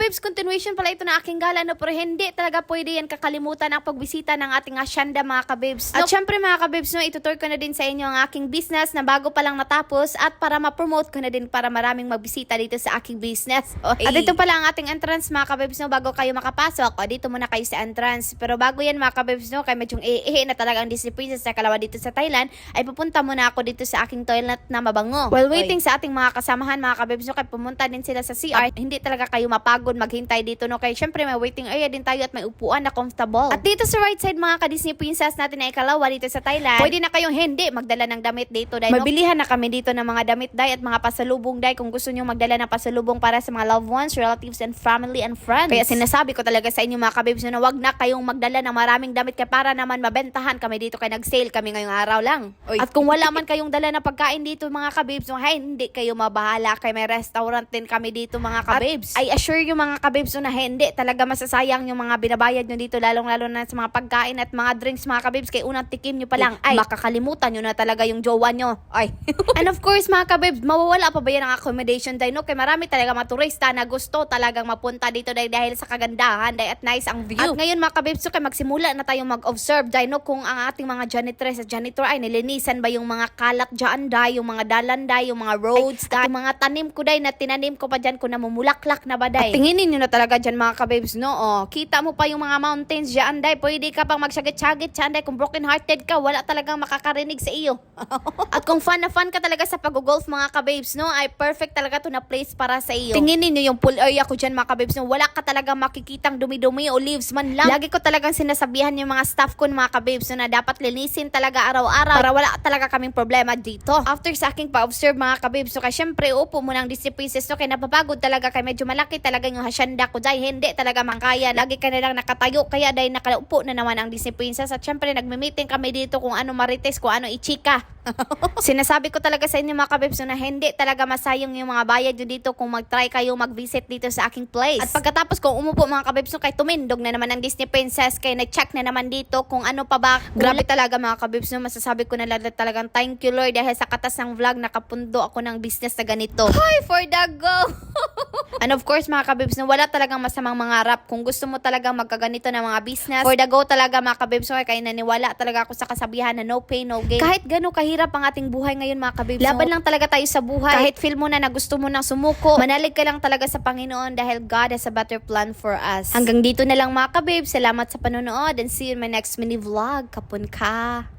kabibs, continuation pala ito na aking gala, no? Pero hindi talaga pwede yan kakalimutan ang pagbisita ng ating asyenda, mga kabibs. At syempre mga kabibs, no, itutur ko na din sa inyo ang aking business na bago pa lang natapos at para ma-promote ko na din para maraming magbisita dito sa aking business. Okay. At ito pala ang ating entrance, mga kabibs, no, bago kayo makapasok. O, dito muna kayo sa entrance. Pero bago yan, mga kabibs, no, kaya medyong na talaga ang Disney Princess na kalawa dito sa Thailand, ay pupunta muna ako dito sa aking toilet na mabango. While waiting sa ating mga kasamahan, mga kabibs, no, kaya pumunta din sila sa CR. Hindi talaga kayo mapagod maghintay dito, no, kaya syempre may waiting area din tayo at may upuan na comfortable. At dito sa right side, mga ka-Disney Princess natin na ikalawa dito sa Thailand, pwede na kayong hindi magdala ng damit dito, dahil mabilihan na kami dito ng mga damit, dahil at mga pasalubong, dahil kung gusto nyo magdala ng pasalubong para sa mga loved ones, relatives, and family and friends. Kaya sinasabi ko talaga sa inyo, mga kabibs, na wag na kayong magdala ng maraming damit kaya para naman mabentahan kami dito, kaya nag-sale kami ngayong araw lang. Oy. At kung wala man kayong dala na pagkain dito, mga kabibs, no, hey, hindi kayo mabahala, kaya may restaurant din kami dito, mga kabibs. At I assure you, mga kabibs, no, na hindi talaga masasayang yung mga binabayad nyo dito, lalong-lalo na sa mga pagkain at mga drinks, mga kabibs, kaya unang tikim nyo pa lang, ay, makakalimutan nyo na talaga yung jowa nyo. Ay. And of course, mga kabibs, mawawala pa ba yan ang accommodation dahil, no, kaya marami talaga mga turista na gusto talagang mapunta dito dahil sa kagandahan, dahil at nice ang view. At ngayon, mga kabibs, so, kaya magsimula na tayong mag-observe dahil, no, kung ang ating mga janitress at janitor ay nilinisan ba yung mga kalat dyan dahil, yung mga dalan dahil, yung mga roads dahil, yung mga tanim ko dahil na tinanim ko pa dyan kung namumulaklak na ba dahil. At tinginin nyo na talaga dyan, mga kabibs, no, oh, kita mo pa yung mga mountains dyan dahil, pwede ka pang magsagit-sagit dyan dahil, kung broken hearted ka, wala talagang makakarinig sa iyo. At kung fan na fan ka talaga sa pag-golf, mga kabibs, no, ay perfect talaga to na place para sa iyo. Tinginin nyo yung pool area ko dyan, mga kabibs, no, wala ka talaga makikitang dumi-dumi o leaves man lang. Lagi ko talagang sinasabihan yung mga staff ko, mga kabibs, no, na dapat linisin talaga araw-araw para wala talaga kaming problema dito. After sa aking pa-observe, mga kabibs, so kaya syempre upo mo ng Disney Princess, no, kaya napapagod talaga, kaya medyo malaki talaga yung hasyanda ko dahil hindi talaga makaya. Lagi ka na lang nakatayo, kaya dahil nakaupo na naman ang Disney Princess. At syempre nagme-meeting kami dito kung ano marites, kung ano ichika. Sinasabi ko talaga sa inyo, mga kabibs, na hindi talaga masayang yung mga bayad nyo dito kung mag-try kayo mag-visit dito sa aking place. At pagkatapos kung umupo, mga kabibs, kay tumindog na naman ang Disney Princess, kay nag-check na naman dito kung ano pa ba. Grabe talaga, mga kabibs, masasabi ko na talagang thank you Lord dahil sa katas ng vlog nakapundo ako ng business na ganito. Hi for the go! And of course, mga kabibs, wala talagang masamang mangarap. Kung gusto mo talagang magkaganito ng mga business, for the go talaga, mga kabibs, kaya naniwala talaga ako sa kasabihan na no pain, no gain. Kahit gano'ng kahirap ang ating buhay ngayon, mga kabibs, laban lang talaga tayo sa buhay. Kahit feel mo na gusto mo nang sumuko, manalig ka lang talaga sa Panginoon dahil God has a better plan for us. Hanggang dito na lang, mga kabibs. Salamat sa panonood and see you in my next mini vlog. Kapun ka!